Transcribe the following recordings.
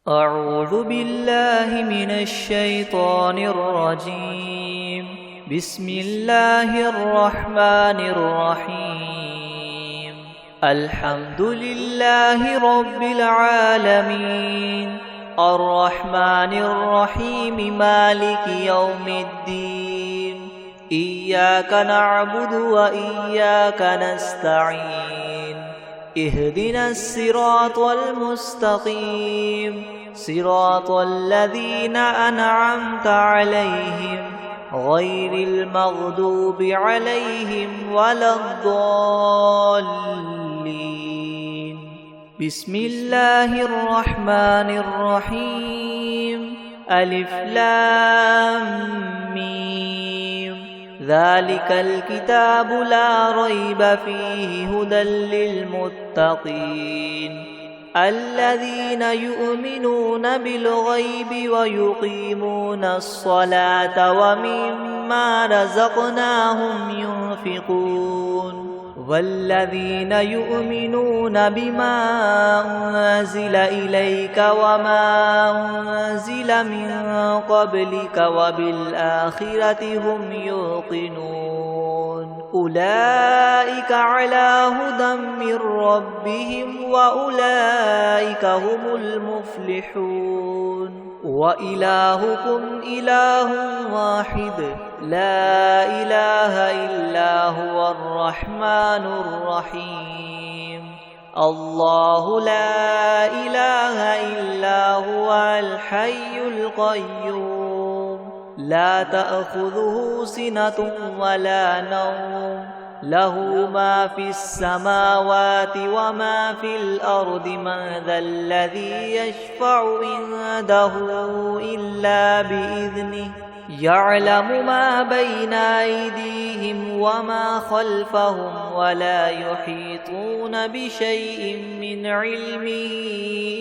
أعوذ بالله من الشيطان الرجيم. بسم الله الرحمن الرحيم. الحمد لله رب العالمين، الرحمن الرحيم، مالك يوم الدين. إياك نعبد وإياك نستعين. اهدنا الصراط المستقيم، صراط الذين أنعمت عليهم غير المغضوب عليهم ولا الضالين. بسم الله الرحمن الرحيم. ألف لام ميم. ذلك الكتاب لا ريب فيه هدى للمتقين الذين يؤمنون بالغيب ويقيمون الصلاة ومما رزقناهم ينفقون والذين يؤمنون بما أنزل إليك وما أنزل من قبلك وبالآخرة هم يوقنون أولئك على هدى من ربهم وأولئك هم المفلحون. وإلهكم إله واحد لا إله إلا هو الرحمن الرحيم. الله لا إله إلا هو الحي القيوم لا تأخذه سنة ولا نوم له ما في السماوات وما في الأرض. من ذا الذي يشفع عنده إلا بإذنه يعلم ما بين أيديهم وما خلفهم ولا يحيطون بشيء من علمه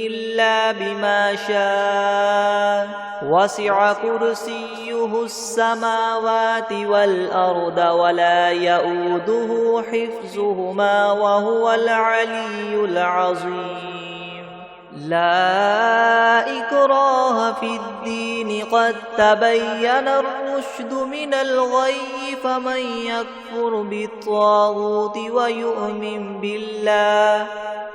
إلا بما شاء. وسع كرسيه السماوات والأرض ولا يؤوده حفظهما وهو العلي العظيم. لا إكراه في الدين قد تبين الرشد من الغي. فمن يكفر بالطاغوت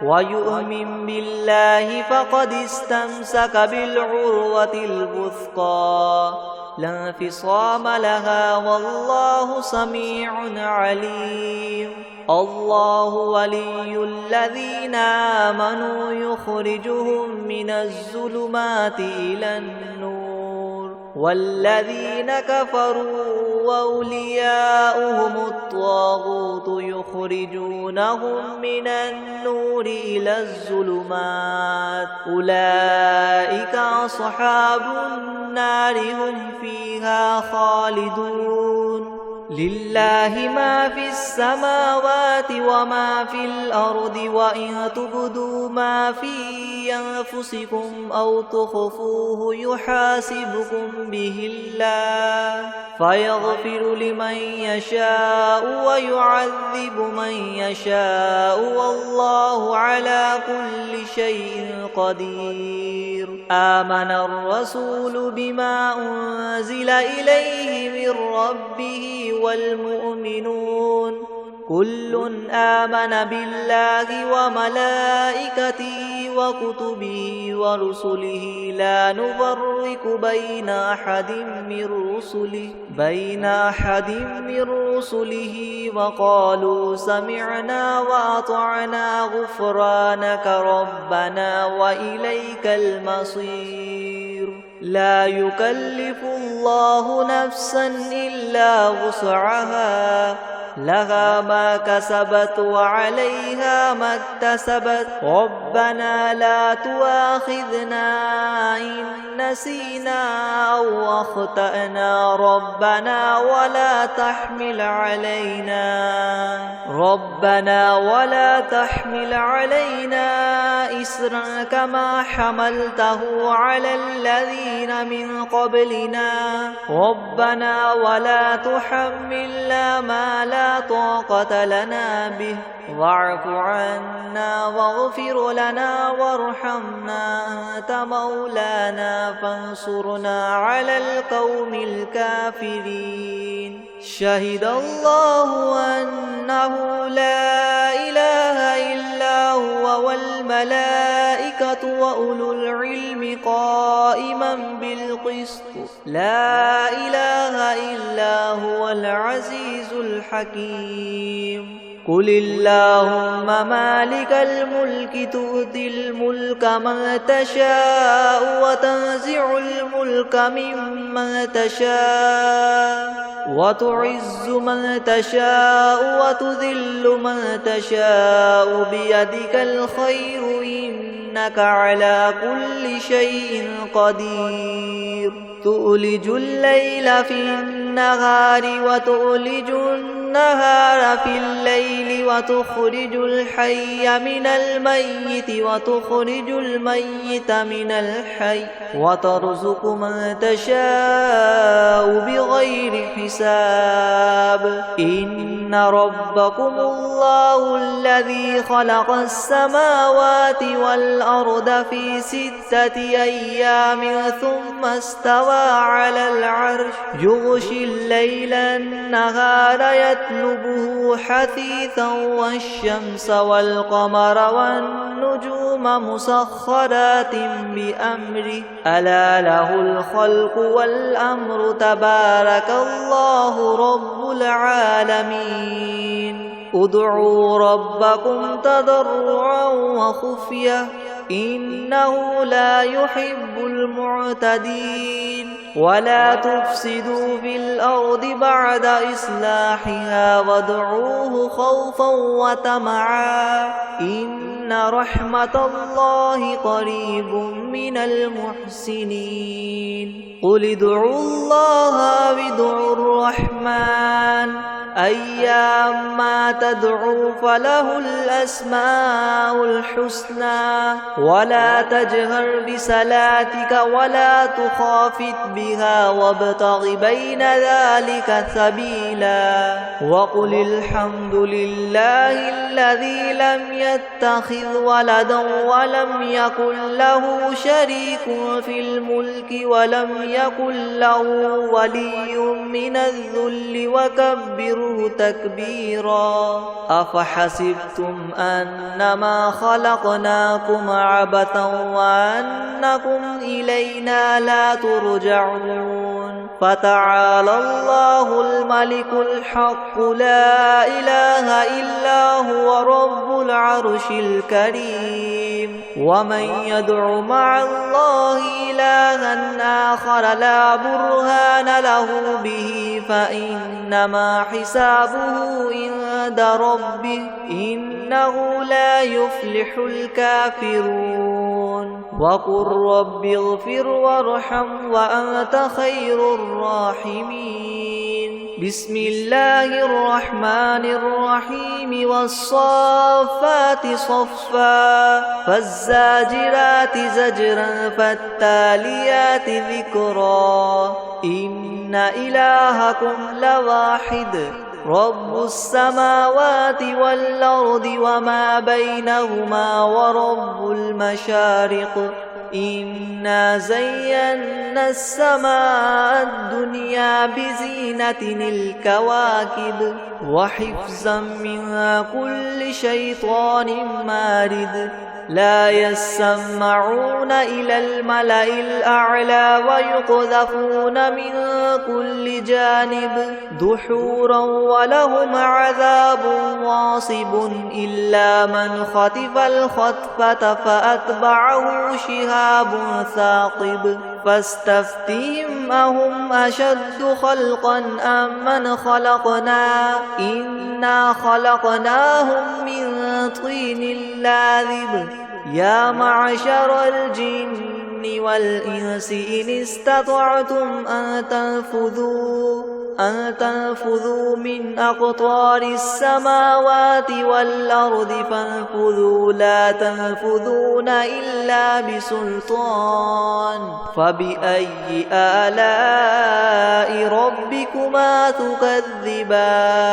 ويؤمن بالله فقد استمسك بالعروة الوثقى لا انفصام لها والله سميع عليم. الله ولي الذين آمنوا يخرجهم من الظلمات إلى النور والذين كفروا وأولياؤهم الطاغوت يخرجونهم من النور إلى الظلمات. أولئك أصحاب النار هم فيها خالدون. لله ما في السماوات وما في الأرض وإن تبدوا ما في أنفسكم أو تخفوه يحاسبكم به الله فيغفر لمن يشاء ويعذب من يشاء والله على كل شيء قدير. آمن الرسول بما أنزل إليه من ربه والمؤمنون كل آمن بالله وملائكته وكتبه ورسله لا نفرق بين أحد من رسله وقالوا سمعنا وأطعنا غفرانك ربنا وإليك المصير. لا يكلف الله نفسا إلا وسعها لها ما كسبت وعليها ما اكتسبت. ربنا لا تؤاخذنا إن نسينا أو أخطأنا ربنا ولا تحمل علينا إسرا كما حملته على الذين من قبلنا ربنا ولا تحملنا ما لا طاقة لنا به واعف عنا واغفر لنا وارحمنا أنت مولانا فانصرنا على القوم الكافرين شهد الله أنه لا إله إلا هو والملائكة وأولو العلم قائما بالقسط لا إله إلا هو العزيز الحكيم قل اللهم مالك الملك تؤتي الملك من تشاء وتنزع الملك ممن تشاء وتعز من تشاء وتذل من تشاء بيدك الخير إنك على كل شيء قدير تؤلج الليل في النهار وتؤلج النهار في الليل وتخرج الحي من الميت وتخرج الميت من الحي وترزق من تشاء بغير حساب إن ربكم الله الذي خلق السماوات والأرض في 6 أيام ثم استوى على العرش يغشي الليل النهار يطلبه حثيثا والشمس والقمر والنجوم مسخرات بأمره ألا له الخلق والأمر تبارك الله رب العالمين ادعوا ربكم تضرعا وخفية إنه لا يحب المعتدين ولا تفسدوا في الأرض بعد إصلاحها وادعوه خوفا وطمعا إن رحمة الله قريب من المحسنين قل ادعوا الله وادعوا الرحمن أيما تدعوا فله الأسماء الحسنى ولا تجهر بصلاتك ولا تخافت بها وابتغ بين ذلك سبيلا وقل الحمد لله الذي لم يتخذ ولدا ولم يكن له شريك في الملك ولم يكن له ولي من الذل وكبره تكبيرا أفحسبتم أنما خلقناكم عبثا وأنكم إلينا لا ترجعون فتعالى الله الملك الحق لا إله إلا هو رب العرش الكريم ومن يدع مع الله إلها آخر لا برهان له به فإنما حسابه عند ربه إنه لا يفلح الكافرون وقل رب اغفر وارحم وأنت خير الراحمين بسم الله الرحمن الرحيم والصافات صفا فالزاجرات زجرا فالتاليات ذكرا إن إلهكم لواحد رب السماوات والأرض وما بينهما ورب المشارق إنا زينا السماء الدنيا بزينة الكواكب وحفظا من كل شيطان مارد لا يسمعون إلى الملأ الأعلى ويقذفون من كل جانب دحورا ولهم عذاب واصب إلا من خطف الخطفة فأتبعه شهاب ثاقب فاستفتهم أهم أشد خلقا أم من خلقنا إنا خلقناهم من طين لاذب يا معشر الجن والإنس إن استطعتم أن تنفذوا من أقطار السماوات والأرض فانفذوا لا تنفذون إلا بسلطان فبأي آلاء ربكما تكذبان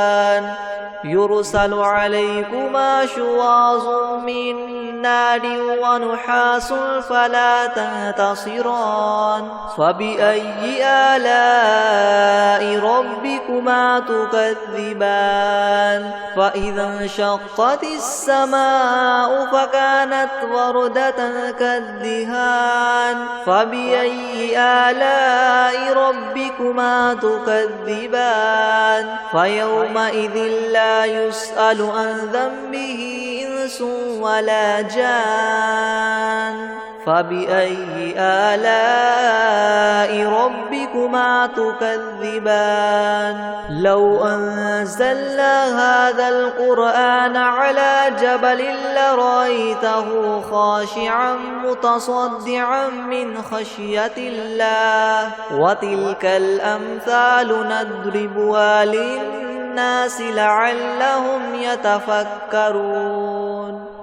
يرسل عليكما شواظ من نار ونحاس فلا تنتصران فبأي آلاء ربكما تكذبان فإذا انشقت السماء فكانت وردة كالدهان فبأي آلاء ربكما تكذبان فيومئذ لا يسأل عن ذنبه إنس ولا جان فبأي آلاء ربكما تكذبان لو أنزلنا هذا القرآن على جبل لرأيته خاشعا متصدعا من خشية الله وتلك الأمثال نضربها للناس لعلهم يتفكرون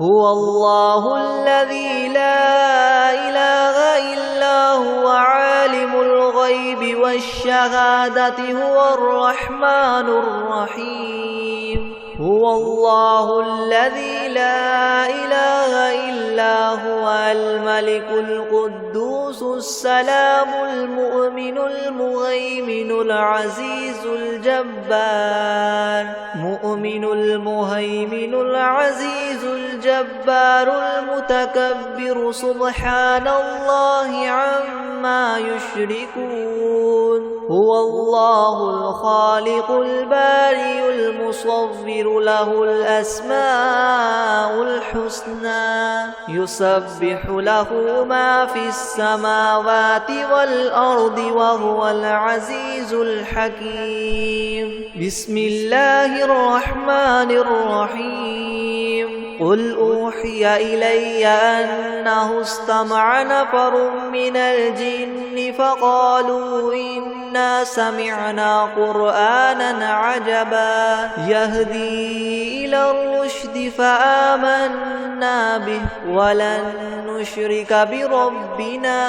هو الله الذي لا إله إلا هو عالم الغيب والشهادة هو الرحمن الرحيم هو الله الذي لا إله إلا هو الملك القدوس السلام المؤمن المهيمن العزيز الجبار مؤمن المهيمن العزيز الجبار المتكبر سبحان الله عما يشركون هو الله الخالق البارئ المصور له الأسماء الحسنى يسبح له ما في السماوات والأرض وهو العزيز الحكيم بسم الله الرحمن الرحيم قل أوحي إلي أنه استمع نفر من الجن فقالوا إنا سمعنا قرآنا عجبا يهدي إلى الرشد فآمنا به ولن نشرك بربنا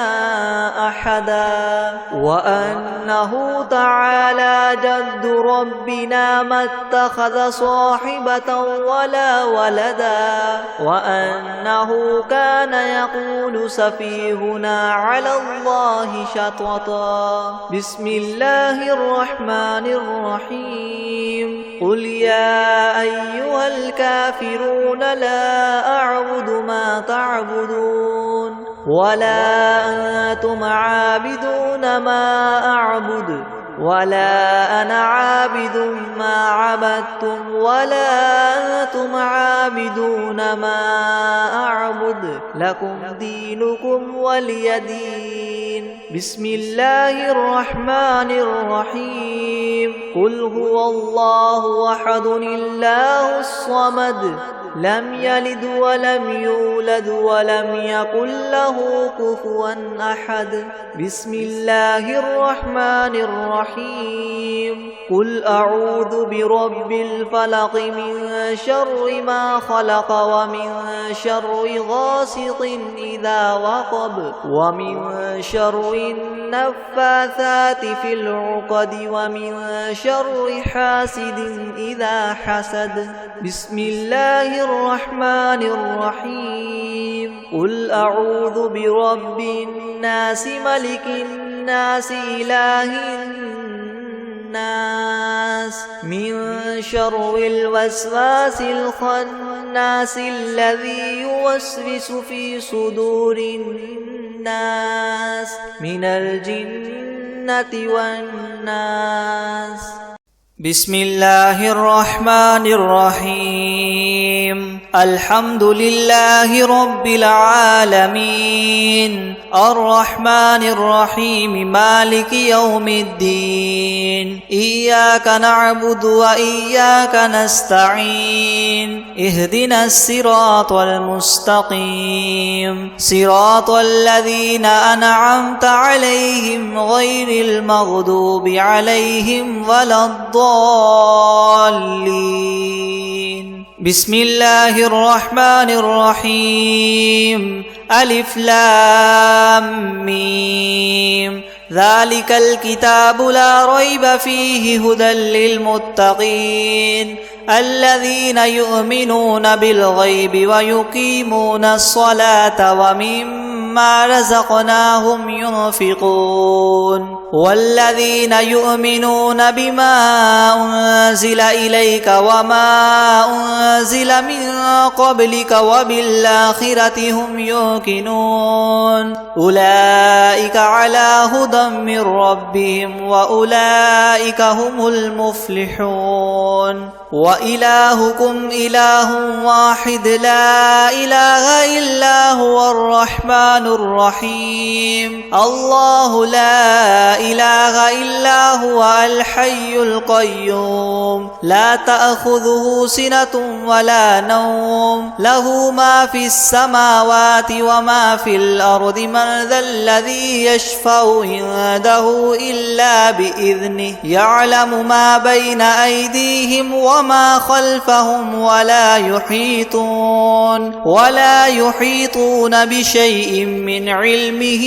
أحدا وأنه تعالى جد ربنا ما اتخذ صاحبة ولا ولدا وأنه كان يقول سفيهنا على الله شططا بسم الله الرحمن الرحيم قل يا أيها الكافرون لا أعبد ما تعبدون ولا أنتم عابدون ما أعبد ولا أنا عابد ما عبدتم ولا أنتم عابدون ما أعبد لكم دينكم ولي دين بسم الله الرحمن الرحيم قل هو الله أحد الله الصمد لم يلد ولم يولد ولم يكن له كفوا أحد بسم الله الرحمن الرحيم قل أعوذ برب الفلق من شر ما خلق ومن شر غاسق إذا وقب ومن شر النفاثات في العقد ومن شر حاسد إذا حسد بسم الله الرحمن الرحيم قل أعوذ برب الناس ملك الناس إله الناس من شر الوسواس الخناس الذي يوسوس في صدور الناس من الجنة والناس بسم الله الرحمن الرحيم الحمد لله رب العالمين الرحمن الرحيم مالك يوم الدين إياك نعبد وإياك نستعين اهدنا الصراط المستقيم صراط الذين أنعمت عليهم غير المغضوب عليهم ولا الضالين بسم الله الرحمن الرحيم ألف لام ميم ذلك الكتاب لا ريب فيه هدى للمتقين الذين يؤمنون بالغيب ويقيمون الصلاة ومما رزقناهم ينفقون والذين يؤمنون بما أنزل إليك وما أنزل من قبلك وبالآخرة هم يوقنون أولئك على هدى من ربهم وأولئك هم المفلحون وإلهكم إله واحد لا إله إلا هو الرحمن الرحيم الله لا إله إلا هو الحي القيوم لا تأخذه سنة ولا نوم له ما في السماوات وما في الأرض من ذا الذي يشفع عنده إلا بإذنه يعلم ما بين أيديهم وما خلفهم ولا يحيطون بشيء من علمه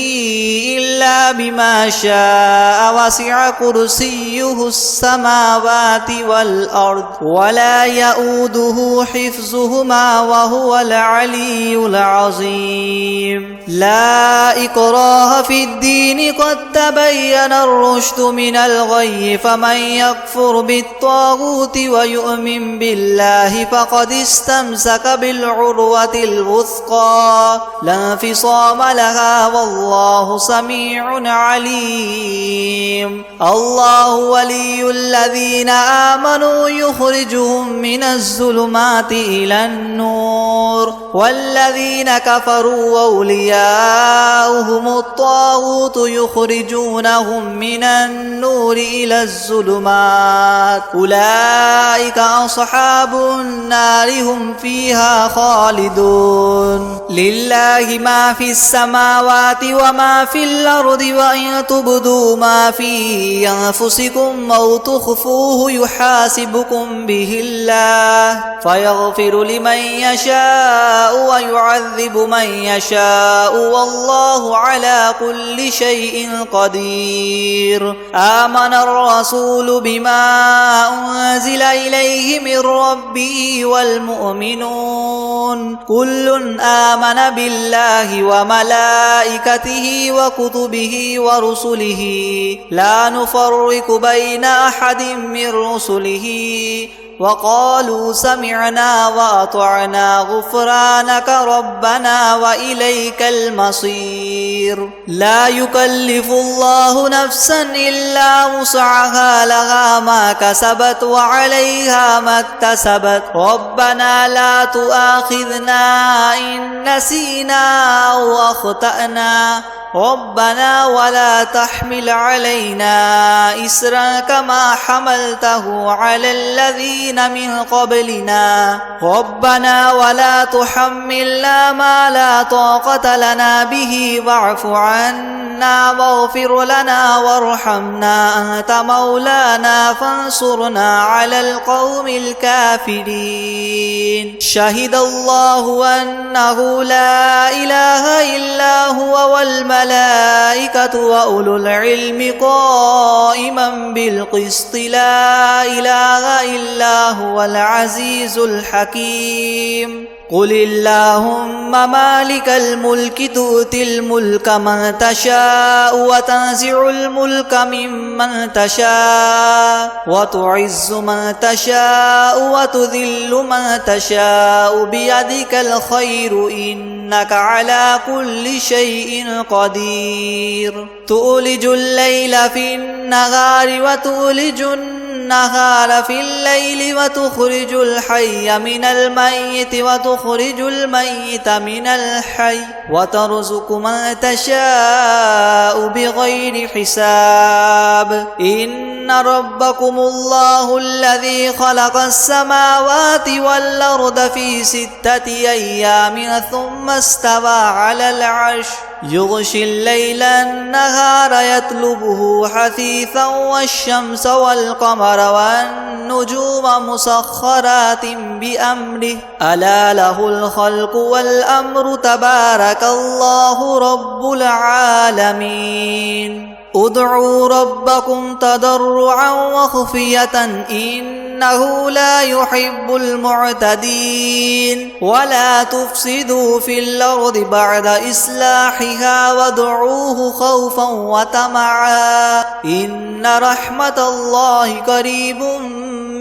إلا بما شاء وسع كرسيه السماوات والأرض ولا يؤوده حفظهما وهو العلي العظيم لا إكراه في الدين قد تبين الرشد من الغي فمن يكفر بالطاغوت ويؤمن بالله فقد استمسك بالعروة الوثقى لا انفصام لها والله سميع عليم الله ولي الذين آمنوا يخرجهم من الظلمات إلى النور والذين كفروا أولياؤهم الطاغوت يخرجونهم من النور إلى الظلمات أولئك أصحاب النار هم فيها خالدون لله ما في السماوات وما في الأرض وإن تبدوا ما في أنفسكم أو تخفوه يحاسبكم به الله فيغفر لمن يشاء ويعذب من يشاء والله على كل شيء قدير آمن الرسول بما أنزل إليه من ربه والمؤمنون كل آمن بالله وملائكته وكتبه ورسله لا نفرق بين أحد من رسله وقالوا سمعنا وأطعنا غفرانك ربنا وإليك المصير لا يكلف الله نفسا إلا وسعها لها ما كسبت وعليها ما اكتسبت ربنا لا تؤاخذنا إن نسينا أو أخطأنا ربنا ولا تحمل علينا إسرا كما حملته على الذين من قبلنا ربنا ولا تحملنا ما لا طاقة لنا به واعف عنا واغفر لنا وارحمنا أنت مولانا فانصرنا على القوم الكافرين شهد الله أنه لا إله إلا هو والملائكة وأولو العلم قائما بالقسط لا إله إلا هو العزيز الحكيم قل اللهم مالك الملك تؤتي الملك من تشاء وتنزع الملك ممن تشاء وتعز من تشاء وتذل من تشاء بيدك الخير إنك على كل شيء قدير تولج الليل في النهار وتولج النهار في الليل وتخرج الحي من الميت وتخرج الميت من الحي وترزق من تشاء بغير حساب إن ربكم الله الذي خلق السماوات والأرض في 6 أيام ثم استوى على العرش يغشي الليل النهار يطلبه حثيثا والشمس والقمر والنجوم مسخرات بأمره ألا له الخلق والأمر تبارك الله رب العالمين ادعوا ربكم تضرعا وخفية إنه لا يحب المعتدين ولا تفسدوا في الأرض بعد إصلاحها وادعوه خوفا وطمعا إن رحمة الله قريب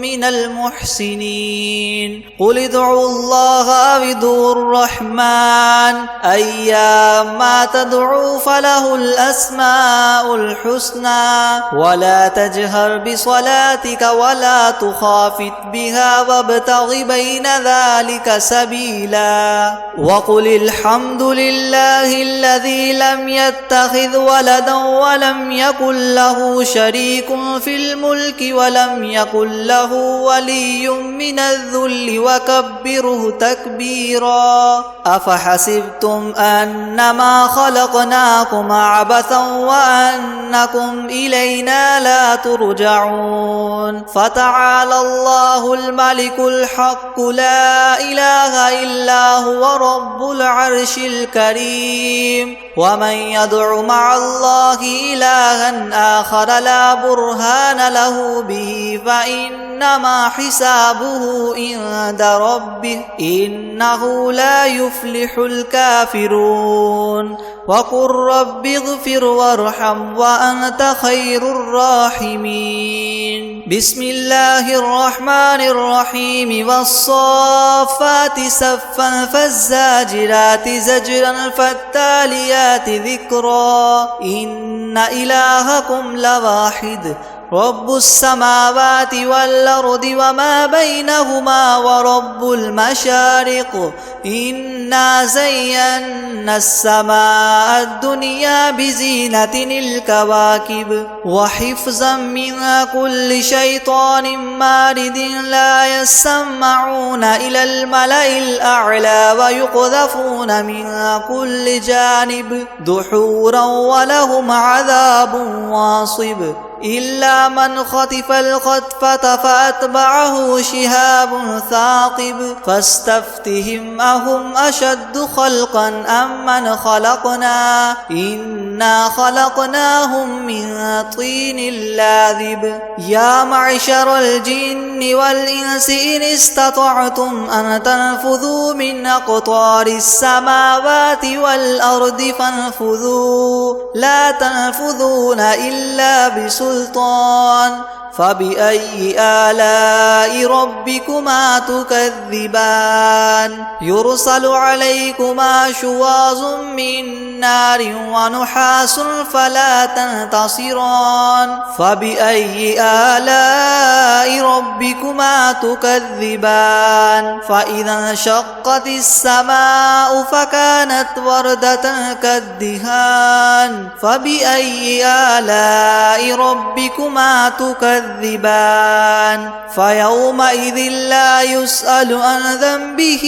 من المحسنين قل ادعوا الله أو ادعوا الرحمن أيما تدعوا فله الأسماء الحسنى ولا تجهر بصلاتك ولا تخافت بها وابتغ بين ذلك سبيلا وقل الحمد لله الذي لم يتخذ ولدا ولم يكن له شريك في الملك ولم يكن له ولي من الذل وكبره تكبيرا أفحسبتم أنما خلقناكم عبثا وأنكم إلينا لا ترجعون فتعالى الله الملك الحق لا إله إلا هو رب العرش الكريم ومن يدع مع الله إلها آخر لا برهان له به فإنما حسابه عند ربه إنه لا يفلح الكافرون وقل رب اغفر وارحم وأنت خير الراحمين بسم الله الرحمن الرحيم والصافات صفا فالزاجرات زجرا فالتاليات ذكرا إن إلهكم لواحد رب السماوات والأرض وما بينهما ورب المشارق إنا زينا السماء الدنيا بزينة الكواكب وحفظا من كل شيطان مارد لا يسمعون إلى الملأ الأعلى ويقذفون من كل جانب دحورا ولهم عذاب واصب إلا من خطف الخطفة فأتبعه شهاب ثاقب فاستفتهم أهم أشد خلقا أم من خلقنا إنا خلقناهم من طين لاذب يا معشر الجن والإنس إن استطعتم أن تنفذوا من أقطار السماوات والأرض فانفذوا لا تنفذون إلا بسلطان فبأي آلاء ربكما تكذبان يرسل عليكما شواظ من نار ونحاس فلا تنتصران فبأي آلاء ربكما تكذبان فإذا انشقت السماء فكانت وردة كالدهان فبأي آلاء ربكما تكذبان فيومئذ لا يسأل عن ذنبه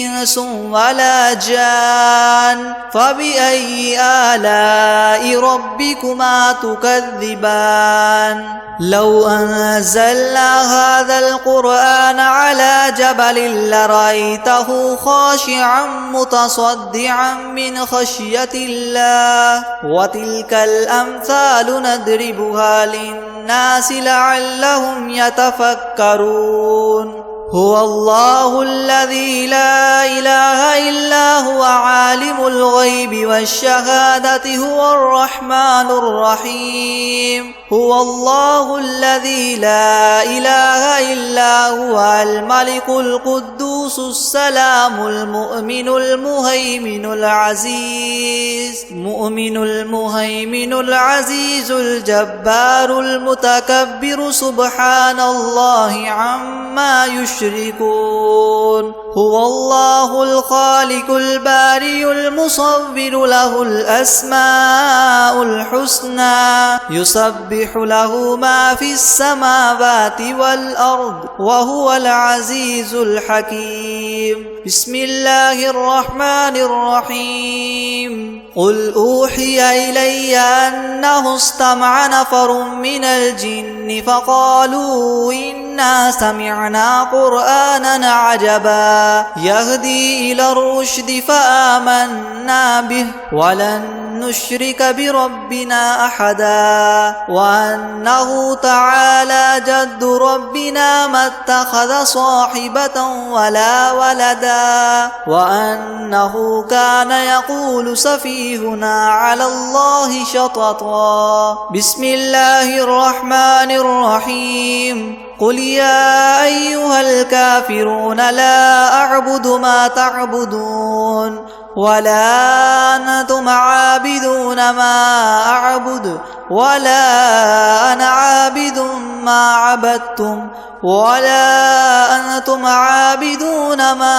إنس ولا جان فبأي آلاء ربكما تكذبان لو أنزلنا هذا القرآن على جبل لرأيته خاشعا متصدعا من خشية الله وتلك الأمثال نضربها للناس لعلهم يتفكرون هو الله الذي لا إله إلا هو عالم الغيب والشهادة هو الرحمن الرحيم هو الله الذي لا إله إلا هو الملك القدوس السلام المؤمن المهيمن العزيز الجبار المتكبر سبحان الله عما يشركون هو الله الخالق البارئ المصور له الأسماء الحسنى يسبح له ما في السماوات والأرض وهو العزيز الحكيم بسم الله الرحمن الرحيم قل أوحي إلي أنه استمع نفر من الجن فقالوا إنا سمعنا قرآنا عجبا يهدي إلى الرشد فآمنا به ولن نشرك بربنا أحدا وأنه تعالى جد ربنا ما اتخذ صاحبة ولا ولدا وأنه كان يقول سفيهنا على الله شططا بسم الله الرحمن الرحيم قل يا أيها الكافرون لا أعبد ما تعبدون ولا أنتم عابدون ما أعبد ولا أنا عابد ما عبدتم ولا أنتم عابدون ما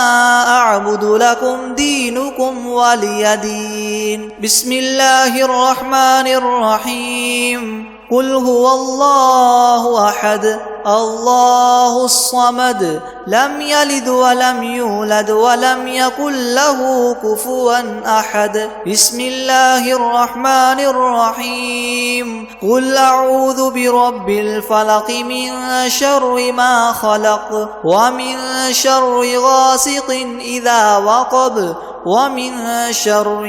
أعبد لكم دينكم ولي دين بسم الله الرحمن الرحيم قل هو الله أحد الله الصمد لم يلد ولم يولد ولم يكن له كفوا أحد بسم الله الرحمن الرحيم قل أعوذ برب الفلق من شر ما خلق ومن شر غاسق إذا وقب ومن شر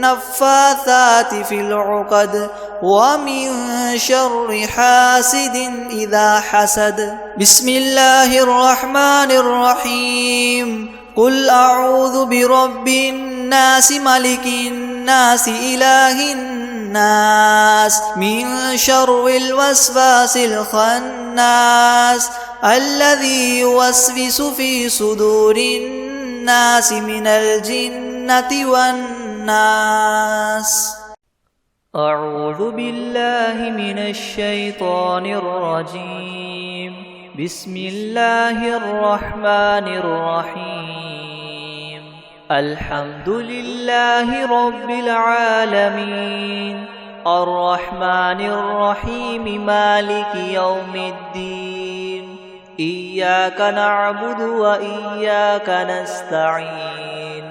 النفاثات في العقد ومن شر حاسد إذا حسد بسم الله الرحمن الرحيم قل أعوذ برب الناس ملك الناس إله الناس من شر الوسواس الخناس الذي يوسوس في صدور الناس من الجنة والناس أعوذ بالله من الشيطان الرجيم بسم الله الرحمن الرحيم الحمد لله رب العالمين الرحمن الرحيم مالك يوم الدين إياك نعبد وإياك نستعين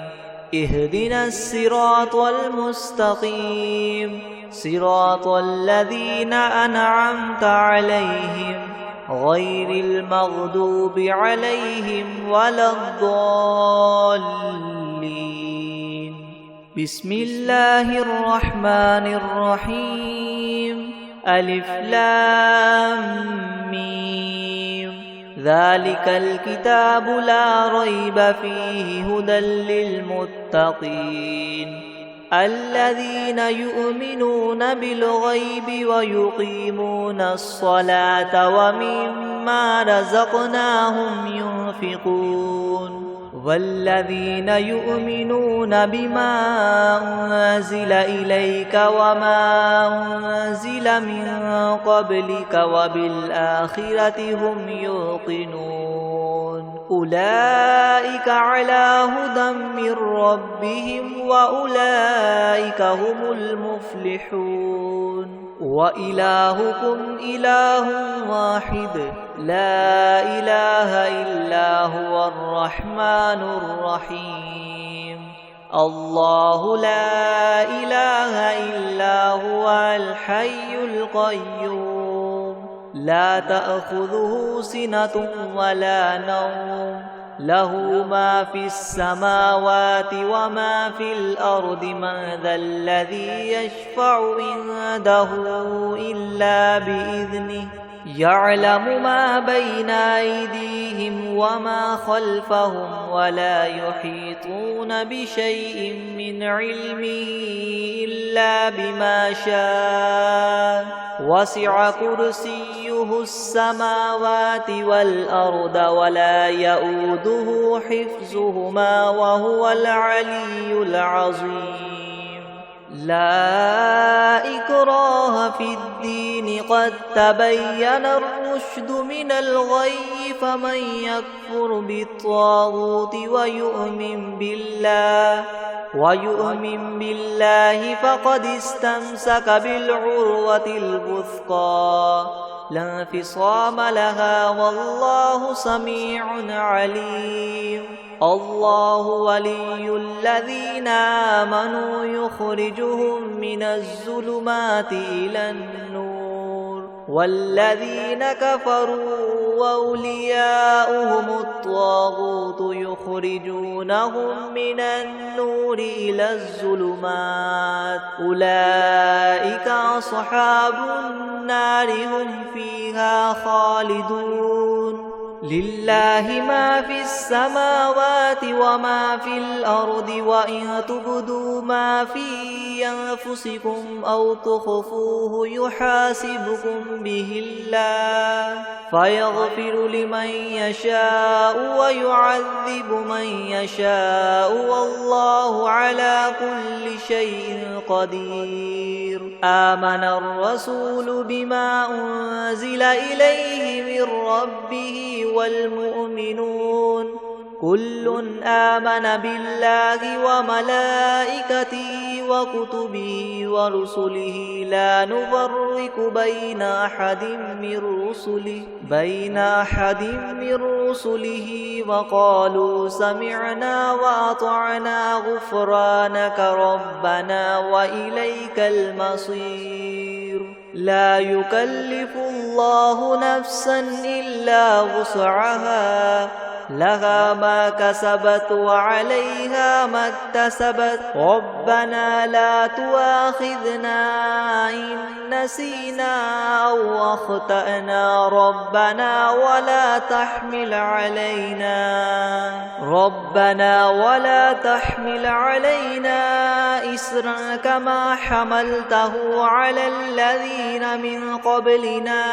اهدنا الصراط المستقيم صراط الذين أنعمت عليهم غير المغضوب عليهم ولا الضالين بسم الله الرحمن الرحيم ألف لام ميم ذلك الكتاب لا ريب فيه هدى للمتقين الذين يؤمنون بالغيب ويقيمون الصلاة ومما رزقناهم ينفقون والذين يؤمنون بما أنزل إليك وما أنزل من قبلك وبالآخرة هم يوقنون أولئك على هدى من ربهم وأولئك هم المفلحون وإلهكم إله واحد لا إله إلا هو الرحمن الرحيم الله لا إله إلا هو الحي القيوم لا تأخذه سنة ولا نوم له ما في السماوات وما في الأرض من ذا الذي يشفع عنده إلا بإذنه يعلم ما بين أيديهم وما خلفهم ولا يحيطون بشيء من علمه إلا بما شاء وسع كرسيه السماوات والأرض ولا يؤوده حفظهما وهو العلي العظيم لا إكراه في الدين قد تبين الرشد من الغي فمن يكفر بالطاغوت ويؤمن بالله فقد استمسك بالعروة الوثقى لا انفصام لها والله سميع عليم الله ولي الذين آمنوا يخرجهم من الظلمات إلى النور والذين كفروا وأولياؤهم الطاغوت يخرجونهم من النور إلى الظلمات أولئك أصحاب النار هم فيها خالدون لله ما في السماوات وما في الأرض وإن تبدوا ما في أنفسكم أو تخفوه يحاسبكم به الله فيغفر لمن يشاء ويعذب من يشاء والله على كل شيء قدير آمن الرسول بما أنزل إليه من ربه والمؤمنون كل آمن بالله وملائكته وكتبه ورسله لا نفرق بين أحد من رسله وقالوا سمعنا وأطعنا غفرانك ربنا وإليك المصير لا يكلف الله نفسا إلا وسعها لها ما كسبت وعليها ما اكتسبت ربنا لا تؤاخذنا إن نسينا أو أخطأنا ربنا ولا تحمل علينا إسرا كما حملته على الذين من قبلنا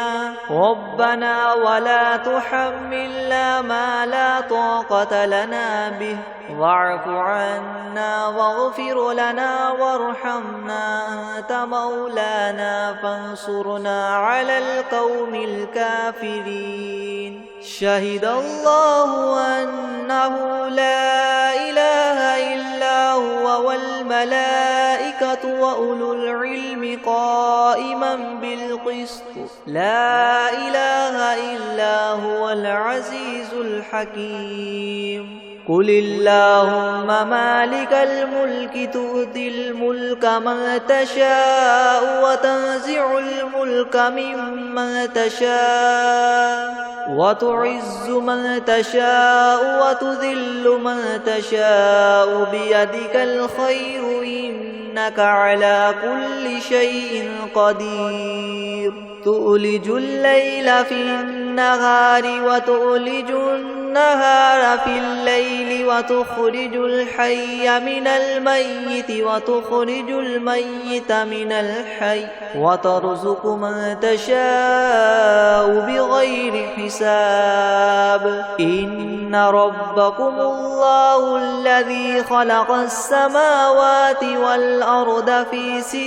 ربنا ولا تحملنا ما لا طاقة لنا به واعف عنا واغفر لنا وارحمنا أنت مولانا فانصرنا على القوم الكافرين شهد الله أنه لا إله إلا هو والملائكة وأولو العلم قائما بالقسط لا إله إلا هو العزيز الحكيم قل اللهم مالك الملك تؤتي الملك من تشاء وتنزع الملك ممن تشاء وتعز من تشاء وتذل من تشاء بيدك الخير إنك على كل شيء قدير تؤلج الليل في النهار وتؤلج النهار في الليل وتخرج الحي من الميت وتخرج الميت من الحي وترزق من تشاء بغير حساب إن ربكم الله الذي خلق السماوات والأرض في 6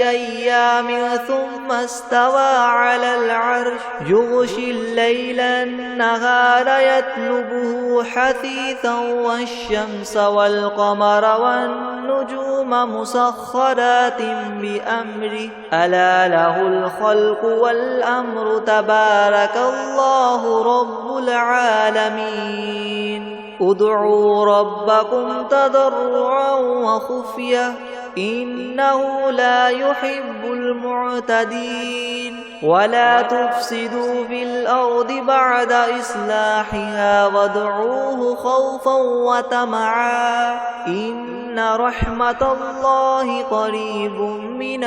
أيام ثم استوى على العرش يغشي الليل النهار يطلبه حثيثا والشمس والقمر والنجوم مسخرات بأمره ألا له الخلق والأمر تبارك الله رب العالمين ادعوا ربكم تضرعا وخفية إنه لا يحب المعتدين ولا تفسدوا في الأرض بعد إصلاحها وادعوه خوفا وطمعا إن رحمة الله قريب من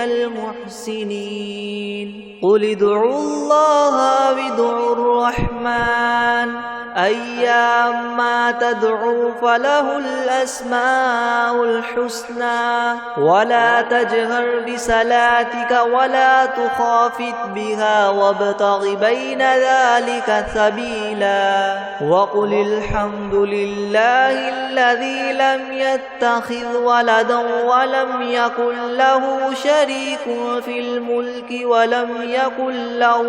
المحسنين قل ادعوا الله أو ادعوا الرحمن أيما تدعوا فله الأسماء الحسنى ولا تجهر بصلاتك ولا تخافت بها وابتغ بين ذلك سبيلا وقل الحمد لله الذي لم يتخذ ولدا ولم يكن له شريك في الملك ولم يكن له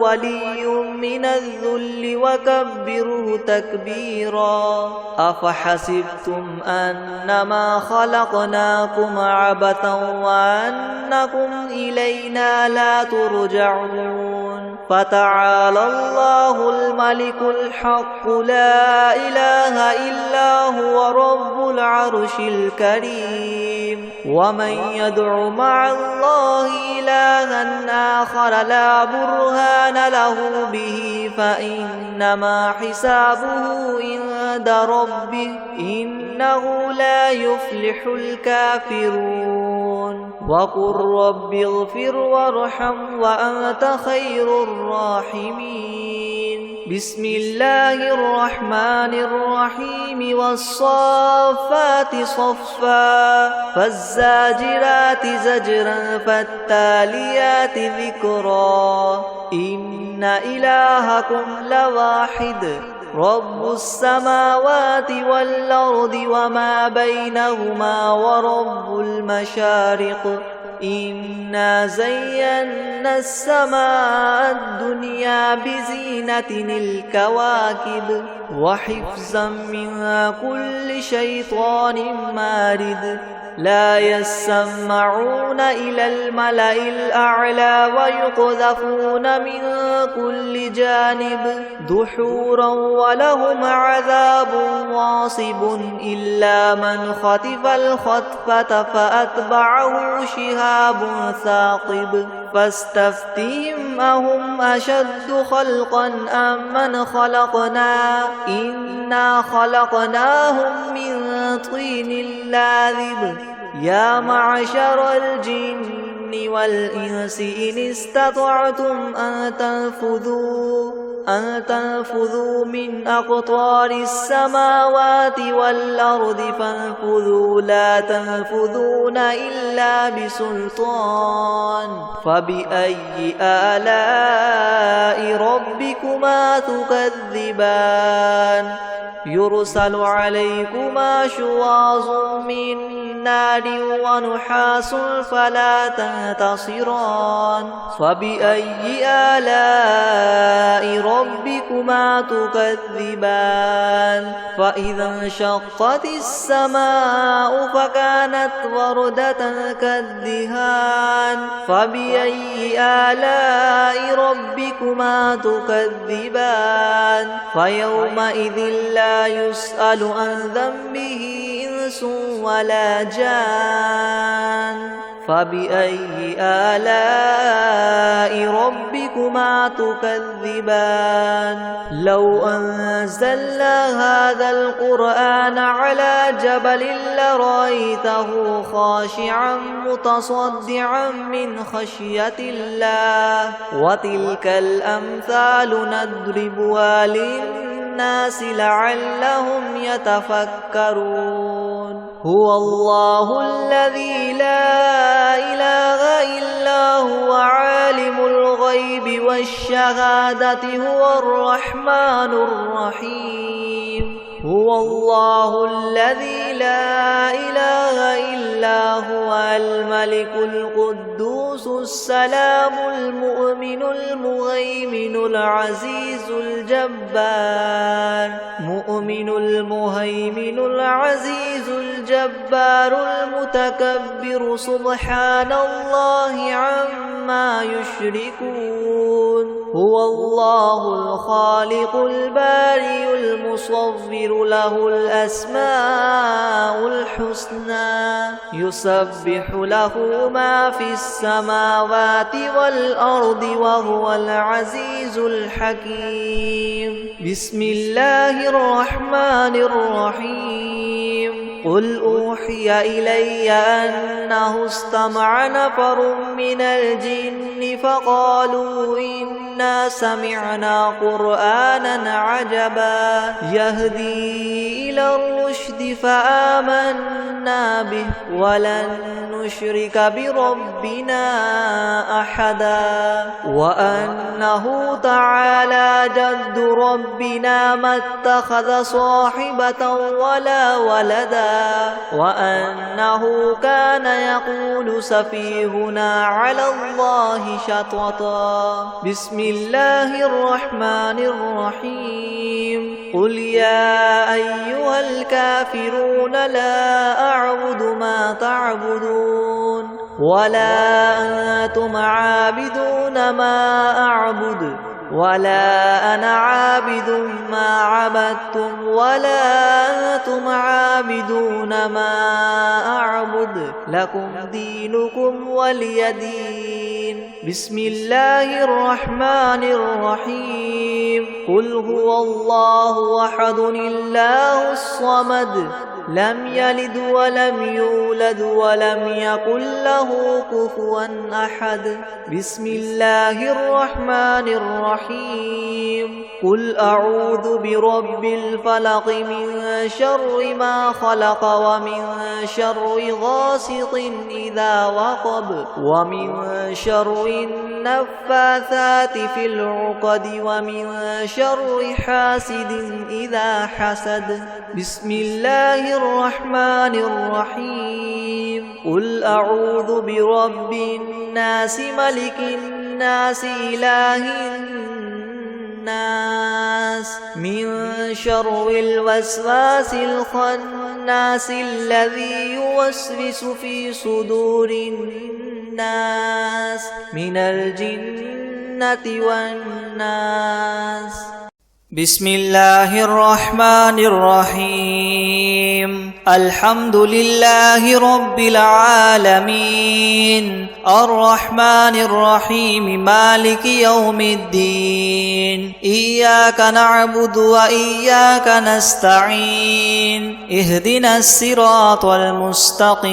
ولي من الذل وكبره تكبيرا أفحسبتم أنما خلقناكم عبثا وأنكم إلينا لا ترجعون فتعالى الله الملك الحق لا إله إلا هو رب العرش الكريم ومن يدع مع الله إلها آخر لا برهان له به فإنما حسابه عند ربه إنه لا يفلح الكافرون وقل رب اغفر وارحم وأنت خير الراحمين بسم الله الرحمن الرحيم والصافات صفا فالزاجرات زجرا فالتاليات ذكرا إن إلهكم لواحد رب السماوات والأرض وما بينهما ورب المشارق إنا زينا السماء الدنيا بزينة الكواكب وحفظا من كل شيطان مارد لا يسمعون إلى الملأ الأعلى ويقذفون من كل جانب دحورا ولهم عذاب واصب إلا من خطف الخطفة فأتبعه شهاب ثاقب فاستفتهم أهم أشد خلقا أم من خلقنا إنا خلقناهم من طين لاذب يا معشر الجن والإنس إن استطعتم أن تنفذوا من أقطار السماوات والأرض فانفذوا لا تنفذون إلا بسلطان فبأي آلاء ربكما تكذبان يرسل عليكما شواظ من نار ونحاس فلا تنتصران فبأي آلاء ربكما تكذبان فإذا انشقت السماء فكانت وردة كالدهان فبأي آلاء ربكما تكذبان فيومئذ لا يسأل عن ذنبه إنس ولا جان فبأي آلاء ربكما تكذبان لو أنزلنا هذا القرآن على جبل لرأيته خاشعا متصدعا من خشية الله وتلك الأمثال نضربها للناس لعلهم يتفكرون هو الله الذي لا إله إلا هو عالم الغيب والشهادة هو الرحمن الرحيم هو الله الذي لا إله إلا هو الملك القدوس السلام المؤمن المهيمن العزيز الجبار مؤمن المهيمن العزيز الجبار المتكبر سبحان الله عما يشركون هو الله الخالق البارئ المصور له الأسماء الحسنى يسبح له ما في السماوات والأرض وهو العزيز الحكيم بسم الله الرحمن الرحيم قل أوحي إلي أنه استمع نفر من الجن فقالوا إنا سمعنا قرآنا عجبا يهدي إلى الرشد فآمنا به ولن نشرك بربنا أحدا وأنه تعالى جد ربنا ما اتخذ صاحبة ولا ولدا وأنه كان يقول سفيهنا على الله شططا بسم الله الرحمن الرحيم قل يا أيها الكافرون لا أعبد ما تعبدون ولا أنتم عابدون ما أعبد ولا أنا عابد ما عبدتم ولا أنتم عابدون ما أعبد لكم دينكم ولي دين بسم الله الرحمن الرحيم قل هو الله أحد الله الصمد لم يلد ولم يولد ولم يكن له كفوا أحد بسم الله الرحمن الرحيم قل أعوذ برب الفلق من شر ما خلق ومن شر غاسق إذا وقب ومن شر النفاثات في العقد ومن شر حاسد إذا حسد بسم الله الرحمن الرحيم قل أعوذ برب الناس ملك الناس إله الناس من شر الوسواس الخناس الذي يوسوس في صدور الناس من الجنة والناس بسم الله الرحمن الرحيم الحمد لله رب العالمين الرحمن الرحيم مالك يوم الدين إياك نعبد وإياك نستعين اهدنا الصراط المستقيم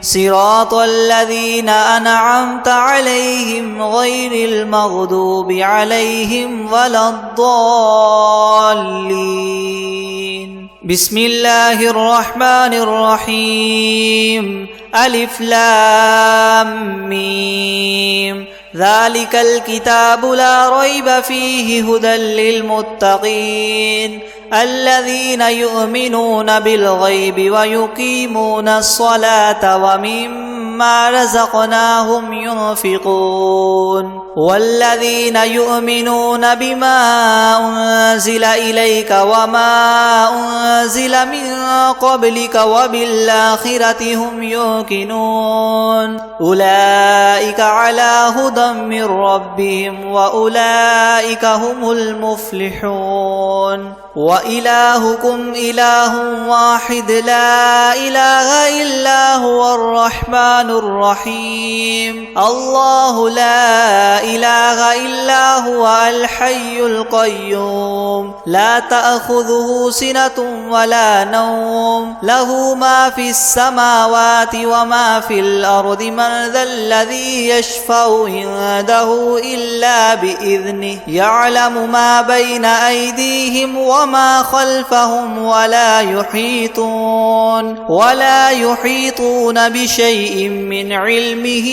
صراط الذين أنعمت عليهم غير المغضوب عليهم ولا الضالين بسم الله الرحمن الرحيم ألف لام ميم ذلك الكتاب لا ريب فيه هدى للمتقين الذين يؤمنون بالغيب ويقيمون الصلاة ومما رزقناهم ينفقون والذين يؤمنون بما أنزل إليك وما أنزل من قبلك وبالآخرة هم يوقنون أولئك على هدى من ربهم وأولئك هم المفلحون وإلهكم إله واحد لا إله إلا هو الرحمن الرحيم الله لا إله إلا هو الحي القيوم لا تأخذه سنة ولا نوم له ما في السماوات وما في الأرض من ذا الذي يشفع عنده إلا بإذنه يعلم ما بين أيديهم وما خلفهم ولا يحيطون بشيء من علمه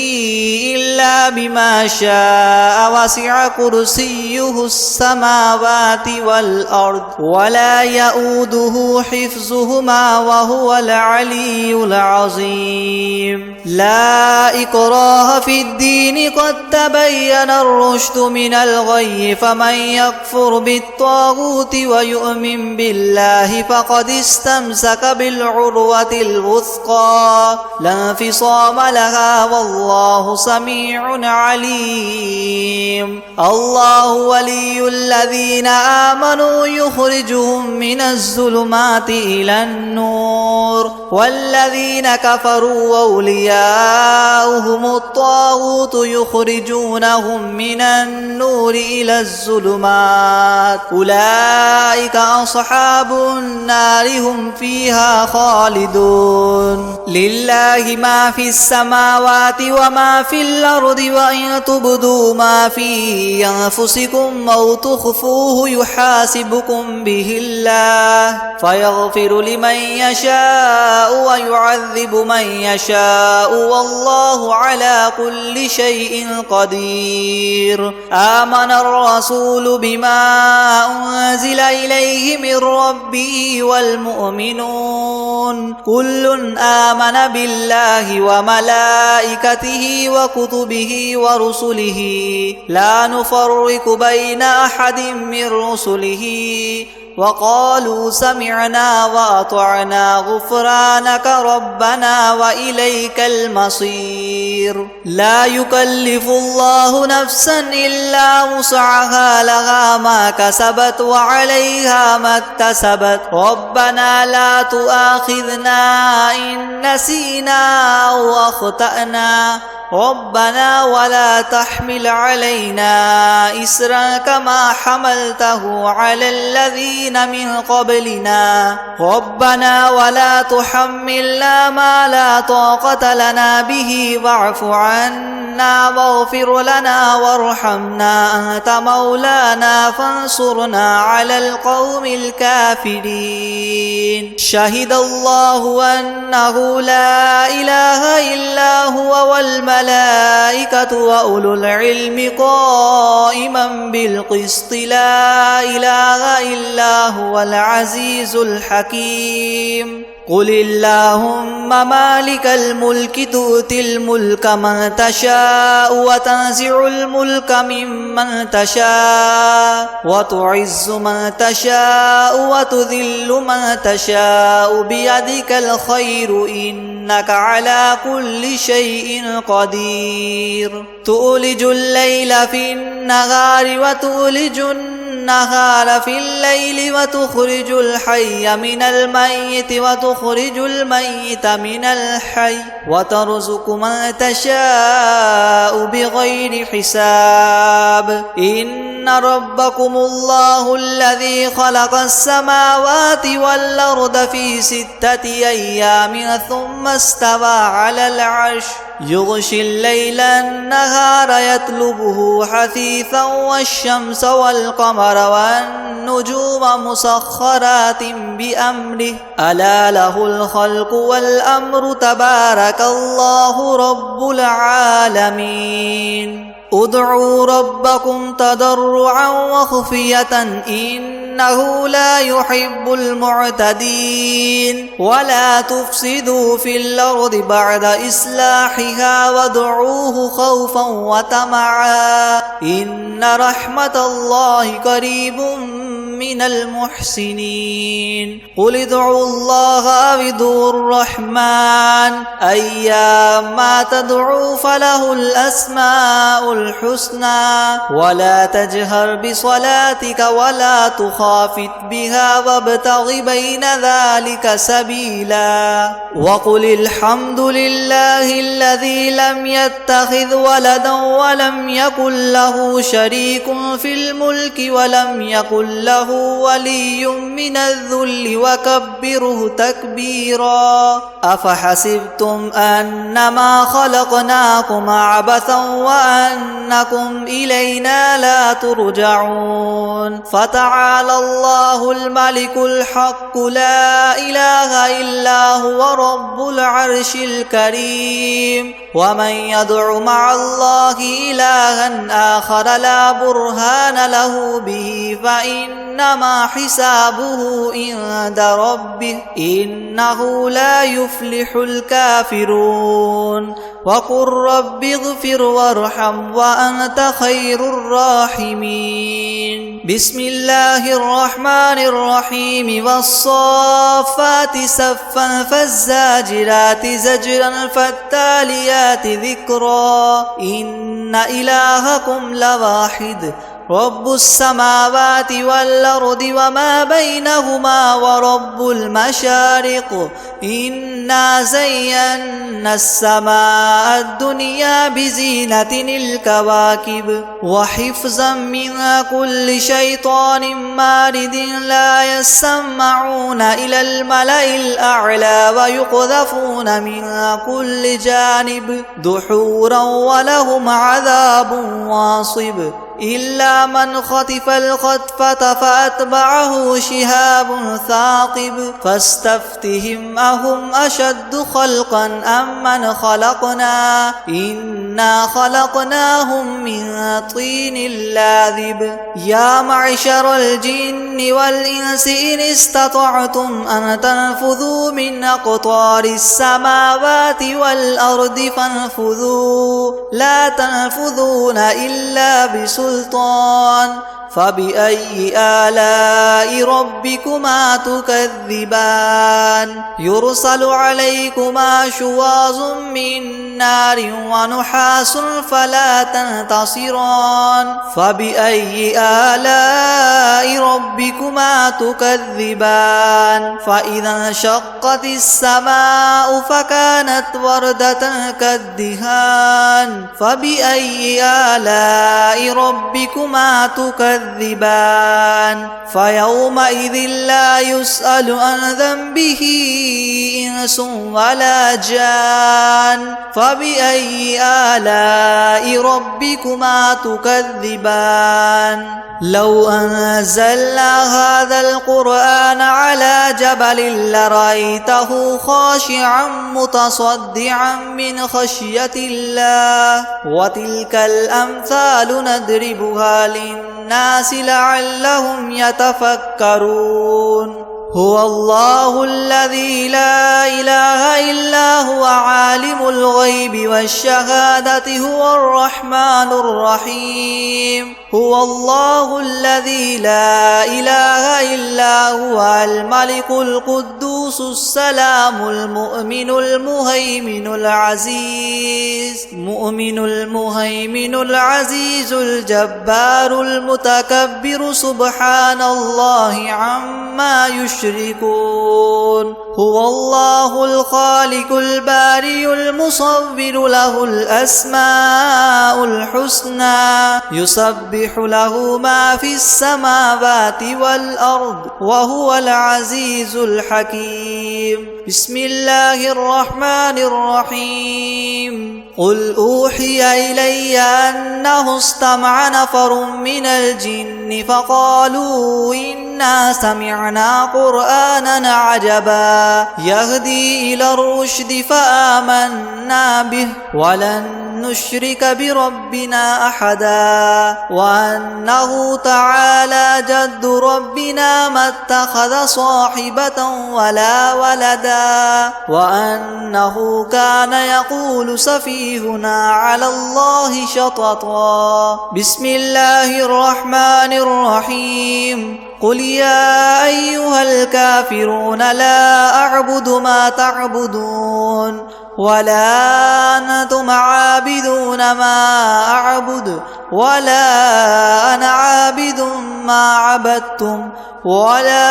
إلا بما شاء وسع كرسيه السماوات والأرض ولا يؤوده حفظهما وهو العلي العظيم لا إكراه في الدين قد تبين الرشد من الغي فمن يكفر بالطاغوت ويؤمن بالله فقد استمسك بالعروة الوثقى لا انفصام لها والله سميع عليم الله ولي الذين آمنوا يخرجهم من الظلمات إلى النور والذين كفروا أولياؤهم الطاغوت يخرجونهم من النور إلى الظلمات أولئك أصحاب النار هم فيها خالدون لله ما في السماوات وما في الأرض وإن تبدوا ما في أنفسكم أو تخفوه يحاسبكم به الله فيغفر لمن يشاء ويعذب من يشاء والله على كل شيء قدير آمن الرسول بما أنزل إليه من ربه والمؤمنون كل آمن بالله وملائكته وكتبه ورسله لا نفرق بين أحد من رسله وقالوا سمعنا وأطعنا غفرانك ربنا وإليك المصير لا يكلف الله نفسا إلا وسعها لها ما كسبت وعليها ما اكتسبت ربنا لا تؤاخذنا إن نسينا أو أخطأنا ربنا ولا تحمل علينا إسرا كما حملته على الذين من قبلنا ربنا ولا تحملنا ما لا طاقة لنا به واعف عنا واغفر لنا وارحمنا أنت مولانا فانصرنا على القوم الكافرين شهد الله أنه لا إله إلا هو والملائكة وأولو العلم قائما بالقسط لا إله إلا هو العزيز الحكيم قل اللهم مالك الملك تؤتي الملك من تشاء وتنزع الملك ممن تشاء وتعز من تشاء وتذل من تشاء بيدك الخير إنك على كل شيء قدير تولج الليل في النهار وتولج النهار في الليل وتخرج الحي من الميت وتخرج الميت من الحي وترزق من تشاء بغير حساب إن ربكم الله الذي خلق السماوات والأرض في 6 أيام ثم استوى على العرش يغشي الليل النهار يطلبه حثيثا والشمس والقمر والنجوم مسخرات بأمره ألا له الخلق والأمر تبارك الله رب العالمين ادعوا ربكم تضرعا وخفية إنه لا يحب المعتدين ولا تفسدوا في الأرض بعد إصلاحها وادعوه خوفا وطمعا إن رحمة الله قريب من المحسنين قل ادعوا الله أو ادعوا الرحمن أيما تدعوا فله الأسماء الحسنى ولا تجهر بصلاتك ولا تخافت بها وابتغ بين ذلك سبيلا وقل الحمد لله الذي لم يتخذ ولدا ولم يكن له شريك في الملك ولم يكن له ولي من الذل وكبره تكبيرا أفحسبتم أنما خلقناكم عبثا وأنكم إلينا لا ترجعون فتعالى الله الملك الحق لا إله إلا هو رب العرش الكريم ومن يدع مع الله إلها آخر لا برهان له به فإنما حسابه عند ربه إنه لا يفلح الكافرون وقل رب اغفر وارحم وأنت خير الراحمين بسم الله الرحمن الرحيم والصافات صفا فالزاجرات زجرا فالتاليات ذكرا إن إلهكم لواحد رب السماوات والأرض وما بينهما ورب المشارق إنا زينا السماء الدنيا بزينة الكواكب وحفظا من كل شيطان مارد لا يسمعون إلى الملأ الأعلى ويقذفون من كل جانب دحورا ولهم عذاب واصب إلا من خطف الخطفة فأتبعه شهاب ثاقب فاستفتهم أهم أشد خلقا أم من خلقنا إنا خلقناهم من طين لاذب يا معشر الجن والإنس إن استطعتم أن تنفذوا من أقطار السماوات والأرض فانفذوا لا تنفذون إلا بسلطان فبأي آلاء ربكما تكذبان يرسل عليكما شواظ من نار ونحاس فلا تنتصران فبأي آلاء ربكما تكذبان فإذا انشقت السماء فكانت وردة كالدهان فبأي آلاء ربكما تكذبان فيومئذ لا يسأل عن ذنبه إنس ولا جان فبأي آلاء ربكما تكذبان لو أنزلنا هذا القرآن على جبل لرأيته خاشعا متصدعا من خشية الله وتلك الأمثال نضربها للناس لعلهم يتفكرون هو الله الذي لا إله إلا هو عالم الغيب والشهادة هو الرحمن الرحيم هو الله الذي لا إله إلا هو الملك القدوس السلام المؤمن المهيمن العزيز الجبار المتكبر سبحان الله عما يشركون هو الله الخالق البارئ المصور له الأسماء الحسنى يسبح له ما في السماوات والأرض وهو العزيز الحكيم بسم الله الرحمن الرحيم قل أوحي إلي أنه استمع نفر من الجن فقالوا إنا سمعنا قرآنا عجبا يهدي إلى الرشد فآمنا به ولن نشرك بربنا أحدا وأنه تعالى جد ربنا ما اتخذ صاحبة ولا ولدا وأنه كان يقول سفيهنا على الله شططا بسم الله الرحمن الرحيم قل يا أيها الكافرون لا أعبد ما تعبدون ولا أنتم عابدون ما أعبد ولا أنا عابد ما عبدتم ولا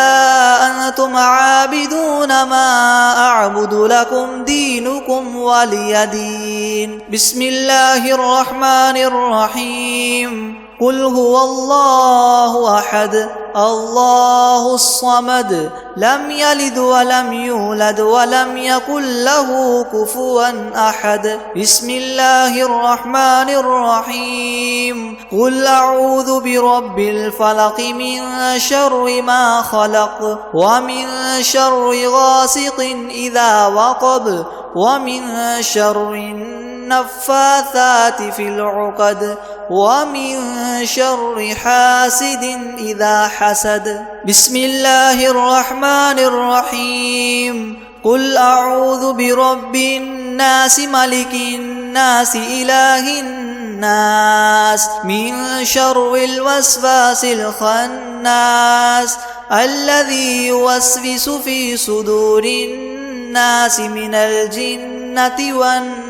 أنتم عابدون ما أعبد لكم دينكم ولي دين بسم الله الرحمن الرحيم قل هو الله أحد الله الصمد لم يلد ولم يولد ولم يكن له كفوا أحد بسم الله الرحمن الرحيم قل أعوذ برب الفلق من شر ما خلق ومن شر غاسق إذا وقب ومن شر النفاثات في العقد ومن شر حاسد إذا حسد بسم الله الرحمن الرحيم قل أعوذ برب الناس ملك الناس إله الناس من شر الوسواس الخناس الذي يوسوس في صدور الناس من الجنة والناس